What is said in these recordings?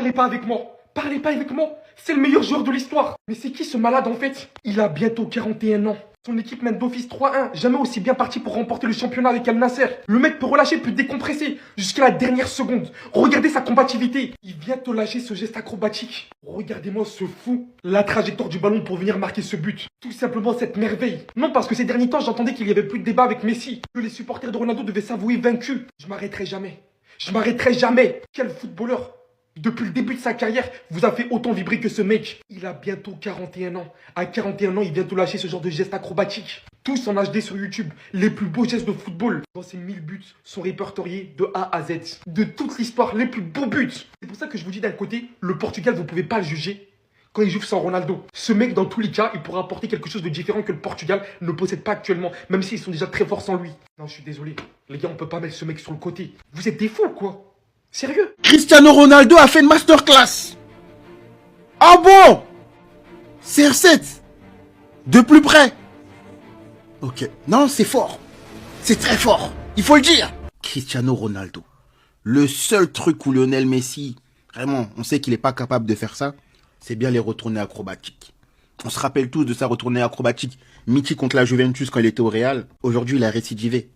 Parlez pas avec moi. Parlez pas avec moi. C'est le meilleur joueur de l'histoire. Mais c'est qui ce malade en fait? Il a bientôt 41 ans. Son équipe mène d'office 3-1. Jamais aussi bien parti pour remporter le championnat avec Al Nasser. Le mec peut relâcher, peut décompresser jusqu'à la dernière seconde. Regardez sa combativité. Il vient te lâcher ce geste acrobatique. Regardez-moi ce fou. La trajectoire du ballon pour venir marquer ce but. Tout simplement cette merveille. Non, parce que ces derniers temps, j'entendais qu'il y avait plus de débat avec Messi. Que les supporters de Ronaldo devaient s'avouer vaincus. Je m'arrêterai jamais. Je m'arrêterai jamais. Quel footballeur. Depuis le début de sa carrière, vous avez fait autant vibrer que ce mec. Il a bientôt 41 ans. À 41 ans, il vient de lâcher ce genre de gestes acrobatiques. Tous en HD sur YouTube. Les plus beaux gestes de football. Dans ces 1000 buts sont répertoriés de A à Z. De toute l'histoire, les plus beaux buts. C'est pour ça que je vous dis d'un côté, le Portugal, vous pouvez pas le juger quand il joue sans Ronaldo. Ce mec, dans tous les cas, il pourra apporter quelque chose de différent que le Portugal ne possède pas actuellement. Même s'ils sont déjà très forts sans lui. Non, je suis désolé. Les gars, on peut pas mettre ce mec sur le côté. Vous êtes des fous, quoi. Sérieux? Cristiano Ronaldo a fait une masterclass. Ah bon? CR7. De plus près. Ok. Non, c'est fort. C'est très fort. Il faut le dire. Cristiano Ronaldo. Le seul truc où Lionel Messi, vraiment, on sait qu'il n'est pas capable de faire ça, c'est bien les retournées acrobatiques. On se rappelle tous de sa retournée acrobatique mythique contre la Juventus quand il était au Real. Aujourd'hui, il a récidivé.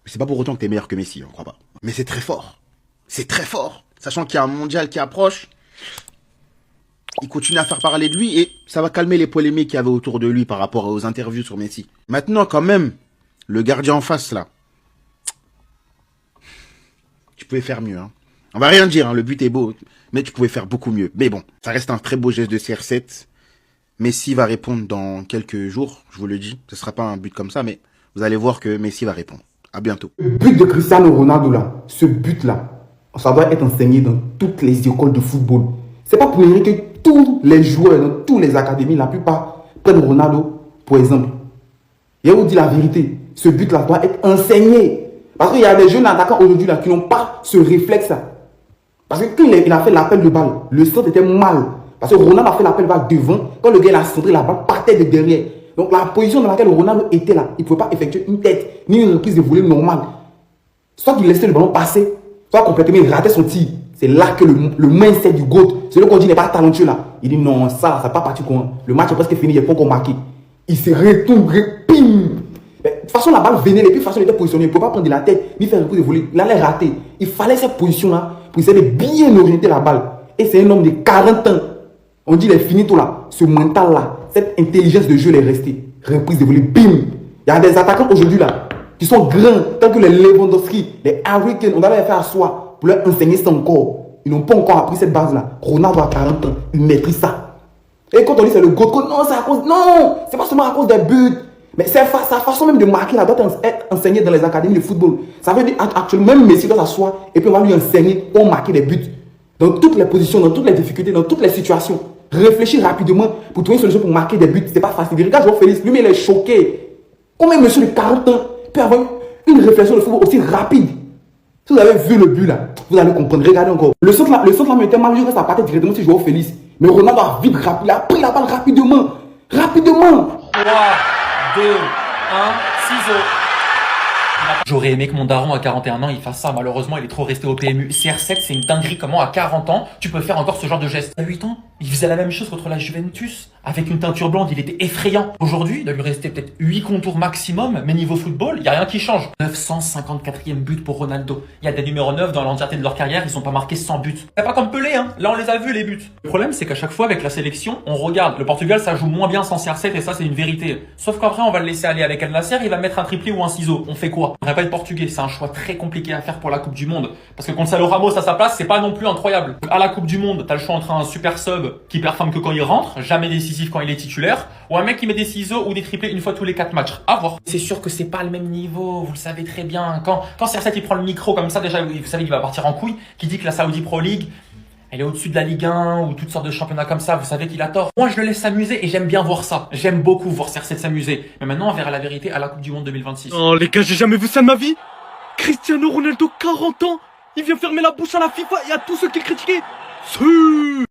C'est pas pour autant que t'es meilleur que Messi, on croit pas. Mais c'est très fort. C'est très fort. Sachant qu'il y a un mondial qui approche, il continue à faire parler de lui et ça va calmer les polémiques qu'il y avait autour de lui par rapport aux interviews sur Messi. Maintenant, quand même, le gardien en face, là, tu pouvais faire mieux. Hein. On va rien dire, hein, le but est beau, mais tu pouvais faire beaucoup mieux. Mais bon, ça reste un très beau geste de CR7. Messi va répondre dans quelques jours, je vous le dis. Ce sera pas un but comme ça, mais vous allez voir que Messi va répondre. À bientôt. Le but de Cristiano Ronaldo, là, ce but-là, ça doit être enseigné dans toutes les écoles de football. C'est pas pour rien que tous les joueurs, dans toutes les académies, la plupart prennent Ronaldo pour exemple. Et on vous dit la vérité, ce but-là doit être enseigné. Parce qu'il y a des jeunes attaquants aujourd'hui là qui n'ont pas ce réflexe-là. Parce que quand il a fait l'appel de balle, le centre était mal. Parce que Ronaldo a fait l'appel de balle devant, quand le gars il a centré la balle, partait de derrière. Donc la position dans laquelle Ronaldo était là, il ne pouvait pas effectuer une tête, ni une reprise de volée normale. Soit il laissait le ballon passer, soit complètement il ratait son tir. C'est là que le mindset du GOAT, celui qu'on dit n'est pas talentueux là. Il dit non, ça n'a pas parti. Le match est presque fini, il n'est pas encore marqué. Il se retourne, pim. De toute façon, la balle venait, et puis de toute façon, il était positionné. Il ne pouvait pas prendre de la tête, ni faire une reprise de volée. Il allait rater. Il fallait cette position-là pour essayer de bien orienter la balle. Et c'est un homme de 40 ans. On dit il est fini tout là. Ce mental-là, cette intelligence de jeu, elle est restée. Reprise de volée, bim. Il y a des attaquants aujourd'hui là qui sont grands, tels que les Lewandowski, les Harry Kane. On doit les faire asseoir pour leur enseigner ça encore. Ils n'ont pas encore appris cette base-là. Ronaldo a 40 ans, il maîtrise ça. Et quand on dit c'est le GOAT, non, c'est à cause. Non, c'est pas seulement à cause des buts. Mais sa façon même de marquer là doit être enseignée dans les académies de football. Ça veut dire actuellement, même Messi doit s'asseoir et puis on va lui enseigner comment marquer des buts. Dans toutes les positions, dans toutes les difficultés, dans toutes les situations. Réfléchir rapidement pour trouver une solution pour marquer des buts. C'est pas facile. Regarde João Félix, lui, il est choqué. Comment un monsieur de 40 ans peut avoir une réflexion de football aussi rapide? Si vous avez vu le but là, vous allez comprendre. Regardez encore. Le centre là me était mal, ça partait directement sur João Félix. Mais Ronaldo a vite rapide, il a pris la balle rapidement. Rapidement. 3, 2, 1, ciseaux. J'aurais aimé que mon daron à 41 ans il fasse ça, malheureusement il est trop resté au PMU. CR7 c'est une dinguerie, comment à 40 ans tu peux faire encore ce genre de geste. À 8 ans, il faisait la même chose contre la Juventus, avec une teinture blonde, il était effrayant. Aujourd'hui, il doit lui rester peut-être 8 contours maximum, mais niveau football, il n'y a rien qui change. 954e but pour Ronaldo. Il y a des numéros 9 dans l'entièreté de leur carrière, ils sont pas marqués 100 buts. C'est pas comme Pelé, hein. Là on les a vus les buts. Le problème c'est qu'à chaque fois avec la sélection, on regarde, le Portugal ça joue moins bien sans CR7 et ça c'est une vérité. Sauf qu'après on va le laisser aller avec Al Nasser, il va mettre un triplé ou un ciseau. On fait quoi? On va pas être portugais, c'est un choix très compliqué à faire pour la Coupe du Monde. Parce que Gonzalo Ramos à sa place, c'est pas non plus incroyable. À la Coupe du Monde, t'as le choix entre un super sub qui performe que quand il rentre, jamais décisif quand il est titulaire, ou un mec qui met des ciseaux ou des triplés une fois tous les 4 matchs. À voir. C'est sûr que c'est pas le même niveau, vous le savez très bien. Quand CR7 il prend le micro comme ça, déjà vous savez qu'il va partir en couille, qui dit que la Saudi Pro League elle est au-dessus de la Ligue 1 ou toutes sortes de championnats comme ça, vous savez qu'il a tort. Moi je le laisse s'amuser et j'aime bien voir ça. J'aime beaucoup voir CR7 s'amuser. Mais maintenant on verra la vérité à la Coupe du Monde 2026. Oh les gars, j'ai jamais vu ça de ma vie. Cristiano Ronaldo, 40 ans, il vient fermer la bouche à la FIFA et à tous ceux qui le critiquaient.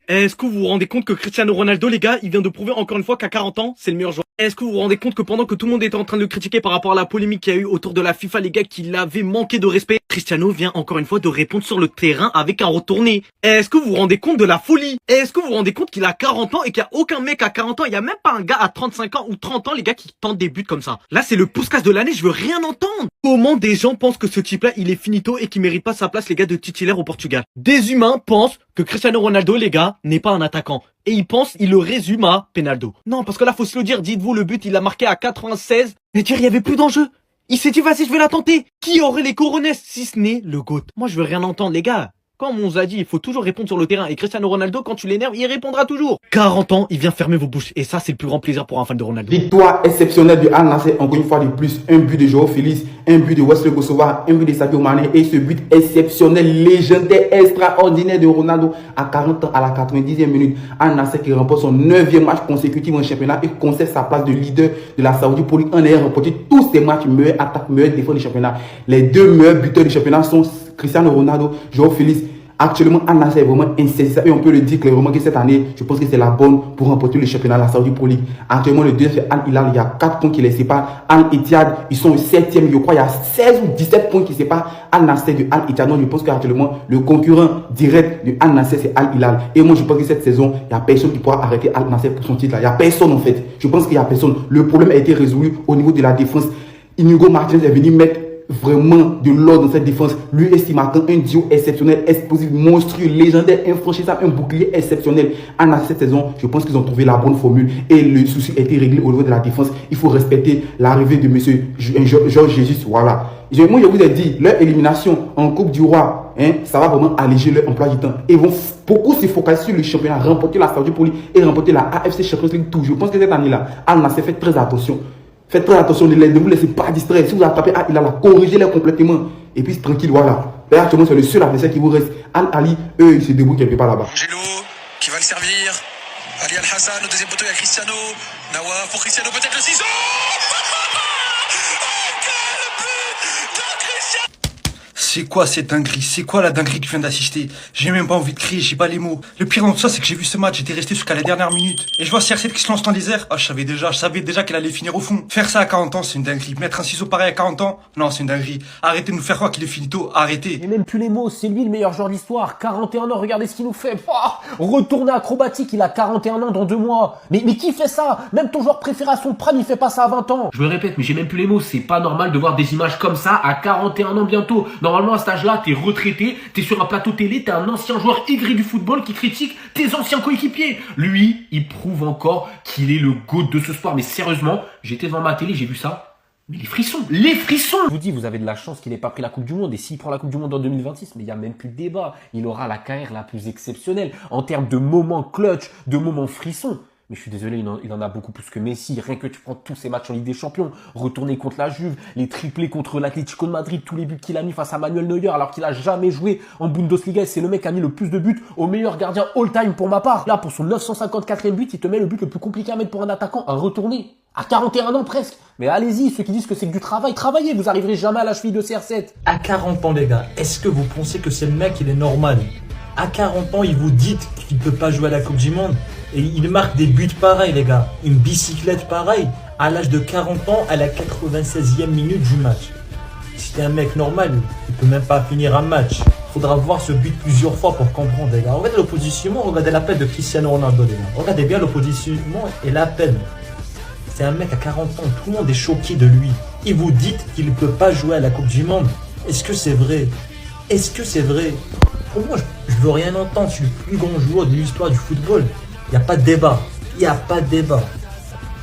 Est-ce que vous vous rendez compte que Cristiano Ronaldo, les gars, il vient de prouver encore une fois qu'à 40 ans, c'est le meilleur joueur? Est-ce que vous vous rendez compte que pendant que tout le monde était en train de le critiquer par rapport à la polémique qu'il y a eu autour de la FIFA, les gars, qu'il avait manqué de respect, Cristiano vient encore une fois de répondre sur le terrain avec un retourné. Est-ce que vous vous rendez compte de la folie? Est-ce que vous vous rendez compte qu'il a 40 ans et qu'il n'y a aucun mec à 40 ans, il n'y a même pas un gars à 35 ans ou 30 ans, les gars, qui tente des buts comme ça? Là, c'est le pouce-casse de l'année, je veux rien entendre. Comment des gens pensent que ce type-là, il est finito et qu'il mérite pas sa place, les gars, de titulaire au Portugal? Des humains pensent que Cristiano Ronaldo, les gars, n'est pas un attaquant. Et ils pensent, ils le résument à Penaldo. Non, parce que là, faut se le dire, dites-vous, le but, il a marqué à 96. Mais dire, il y avait plus d'enjeu. Il s'est dit, vas-y, je vais la tenter. Qui aurait les coronesses si ce n'est le GOAT? Moi, je veux rien entendre, les gars. Comme on vous a dit, il faut toujours répondre sur le terrain. Et Cristiano Ronaldo, quand tu l'énerves, il répondra toujours. 40 ans, il vient fermer vos bouches. Et ça, c'est le plus grand plaisir pour un fan de Ronaldo. Victoire exceptionnelle de Al Nassr, encore une fois de plus. Un but de Joao Félix, un but de Wesley Kosova, un but de Sadio Mané. Et ce but exceptionnel, légendaire, extraordinaire de Ronaldo à 40 ans, à la 90e minute. Al Nassr qui remporte son 9e match consécutif en championnat et conserve sa place de leader de la Saudi Pro League en ayant remporté tous ses matchs, meilleure attaque, meilleure défense du championnat. Les deux meilleurs buteurs du championnat sont Cristiano Ronaldo, Joao Félix. Actuellement, Al Nassr est vraiment insaisissable et on peut le dire clairement que cette année, je pense que c'est la bonne pour remporter le championnat de la Saudi Pro League. Actuellement, le deuxième c'est Al Hilal, il y a 4 points qui les séparent. Al Ittihad, ils sont au 7e, je crois, il y a 16 ou 17 points qui séparent Al Nassr de Al Ittihad. Donc, je pense qu'actuellement, le concurrent direct de Al Nassr, c'est Al Hilal. Et moi, je pense que cette saison, il n'y a personne qui pourra arrêter Al Nassr pour son titre. Il n'y a personne en fait. Je pense qu'il n'y a personne. Le problème a été résolu au niveau de la défense. Inigo Martinez est venu mettre vraiment de l'ordre dans cette défense. Lui et Simakan, un duo exceptionnel, explosif, monstrueux, légendaire, infranchissable, un bouclier exceptionnel. En cette saison, je pense qu'ils ont trouvé la bonne formule et le souci a été réglé au niveau de la défense. Il faut respecter l'arrivée de monsieur Georges Jesus. Voilà. Moi, je vous ai dit, leur élimination en Coupe du Roi, ça va vraiment alléger leur emploi du temps. Et ils vont beaucoup se focaliser sur le championnat, remporter la Saudi Pro League et remporter la AFC Champions League tout. Je pense que cette année-là, Al Nassr fait très attention. Faites très attention, ne vous laissez pas distraire. Si vous attrapez Al Hilal, corrigez-les complètement. Et puis tranquille, voilà. Là, actuellement, c'est le seul adversaire qui vous reste. Al Ali, eux, ils se débrouillent quelque part là-bas. Angelo qui va le servir. Ali Al-Hassan, au deuxième poteau, il y a Cristiano. Nawaf pour Cristiano, peut-être le ciseau. C'est quoi cette dinguerie? C'est quoi la dinguerie que je viens d'assister? J'ai même pas envie de crier, j'ai pas les mots. Le pire dans tout ça, c'est que j'ai vu ce match, j'étais resté jusqu'à la dernière minute. Et je vois CR7 qui se lance dans les airs. Ah, je savais déjà qu'elle allait finir au fond. Faire ça à 40 ans, c'est une dinguerie. Mettre un ciseau pareil à 40 ans, non, c'est une dinguerie. Arrêtez de nous faire croire qu'il est finito, arrêtez. Et même plus les mots, c'est lui le meilleur joueur de l'histoire. 41 ans, regardez ce qu'il nous fait. Retourner acrobatique, il a 41 ans dans 2 mois. Mais qui fait ça? Même ton joueur préféré à son prime, il fait pas ça à 20 ans. Je me répète, mais j'ai même plus les mots. C'est pas normal de voir des images comme ça à 41 ans bientôt. Normalement, à cet âge-là, t'es retraité, t'es sur un plateau télé, t'es un ancien joueur aigri du football qui critique tes anciens coéquipiers. Lui, il prouve encore qu'il est le GOAT de ce sport. Mais sérieusement, j'étais devant ma télé, j'ai vu ça. Mais les frissons. Je vous dis, vous avez de la chance qu'il n'ait pas pris la Coupe du Monde. Et s'il prend la Coupe du Monde en 2026, mais il n'y a même plus de débat. Il aura la carrière la plus exceptionnelle en termes de moments clutch, de moments frissons. Mais je suis désolé, il en a beaucoup plus que Messi. Rien que tu prends tous ses matchs en Ligue des Champions, retourner contre la Juve, les triplés contre l'Atlético de Madrid, tous les buts qu'il a mis face à Manuel Neuer alors qu'il a jamais joué en Bundesliga. Et c'est le mec qui a mis le plus de buts au meilleur gardien all-time pour ma part. Là, pour son 954e but, il te met le but le plus compliqué à mettre pour un attaquant, un retourné. À 41 ans presque. Mais allez-y, ceux qui disent que c'est que du travail, travaillez, vous arriverez jamais à la cheville de CR7. À 40 ans, les gars, est-ce que vous pensez que c'est le mec, il est normal? À 40 ans, il vous dit qu'il ne peut pas jouer à la Coupe du Monde. Et il marque des buts pareils, les gars. Une bicyclette pareille. À l'âge de 40 ans, à la 96e minute du match. Si c'était un mec normal, il peut même pas finir un match. Il faudra voir ce but plusieurs fois pour comprendre, les gars. Regardez l'oppositionnement, regardez la peine de Cristiano Ronaldo, les gars. Regardez bien l'oppositionnement et la peine. C'est un mec à 40 ans, tout le monde est choqué de lui. Et vous dites qu'il ne peut pas jouer à la Coupe du Monde. Est-ce que c'est vrai? Est-ce que c'est vrai? Pour moi, je veux rien entendre. C'est le plus grand joueur de l'histoire du football. Il n'y a pas de débat. Il n'y a pas de débat.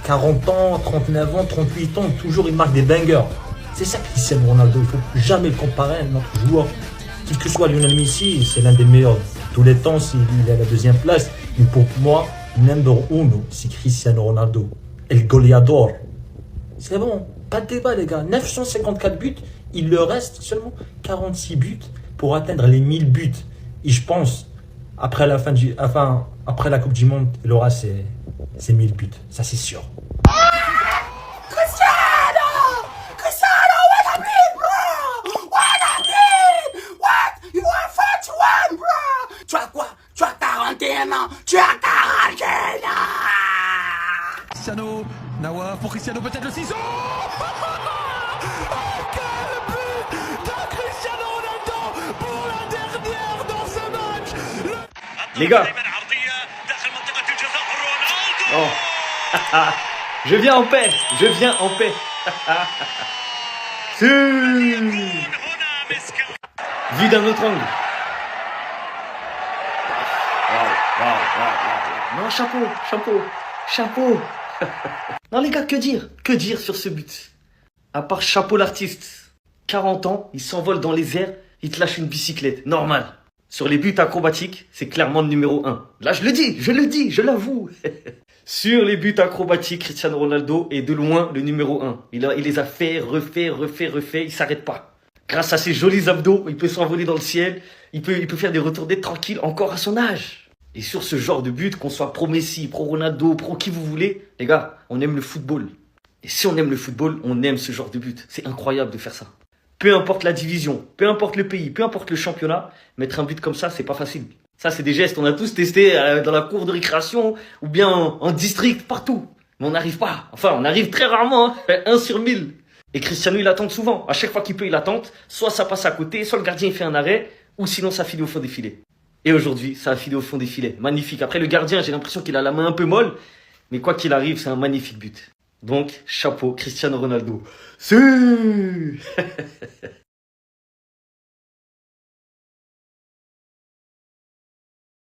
40 ans, 39 ans, 38 ans, toujours il marque des bangers. C'est ça Cristiano Ronaldo. Il ne faut jamais le comparer à un autre joueur. Quel que soit Lionel Messi, c'est l'un des meilleurs de tous les temps. S'il est à la 2e place. Mais pour moi, number uno, c'est Cristiano Ronaldo. El Goleador. C'est bon. Pas de débat, les gars. 954 buts. Il leur reste seulement 46 buts pour atteindre les 1000 buts. Et je pense, après la après la Coupe du Monde, il aura ses 1000 buts. Ça, c'est sûr. Cristiano, what a beat, bro! What a beat! What? You are 41, bro! Tu as quoi? Tu as 41 ans. Tu as 41 ans. Cristiano, Nawa pour Cristiano, peut-être le ciseau. Quel but de Cristiano Ronaldo pour la dernière dans ce match. Les gars. Oh. Je viens en paix. Je viens en paix. Vu d'un autre angle. Non, chapeau. Non les gars, que dire sur ce but? À part chapeau l'artiste. 40 ans, il s'envole dans les airs, il te lâche une bicyclette, normal. Sur les buts acrobatiques, c'est clairement le numéro 1. Là, je le dis, je l'avoue. Sur les buts acrobatiques, Cristiano Ronaldo est de loin le numéro 1. Il les a fait, refait, il s'arrête pas. Grâce à ses jolis abdos, il peut s'envoler dans le ciel, il peut faire des retournées tranquilles encore à son âge. Et sur ce genre de but, qu'on soit pro Messi, pro Ronaldo, pro qui vous voulez, les gars, on aime le football. Et si on aime le football, on aime ce genre de but. C'est incroyable de faire ça. Peu importe la division, peu importe le pays, peu importe le championnat, mettre un but comme ça, c'est pas facile. Ça, c'est des gestes, on a tous testé dans la cour de récréation ou bien en district, partout. Mais on n'arrive pas. Enfin, on arrive très rarement, hein. 1 sur 1000. Et Cristiano, il attend souvent. À chaque fois qu'il peut, il attend. Soit ça passe à côté, soit le gardien il fait un arrêt, ou sinon ça file au fond des filets. Et aujourd'hui, ça a filé au fond des filets. Magnifique. Après, le gardien, j'ai l'impression qu'il a la main un peu molle. Mais quoi qu'il arrive, c'est un magnifique but. Donc, chapeau, Cristiano Ronaldo.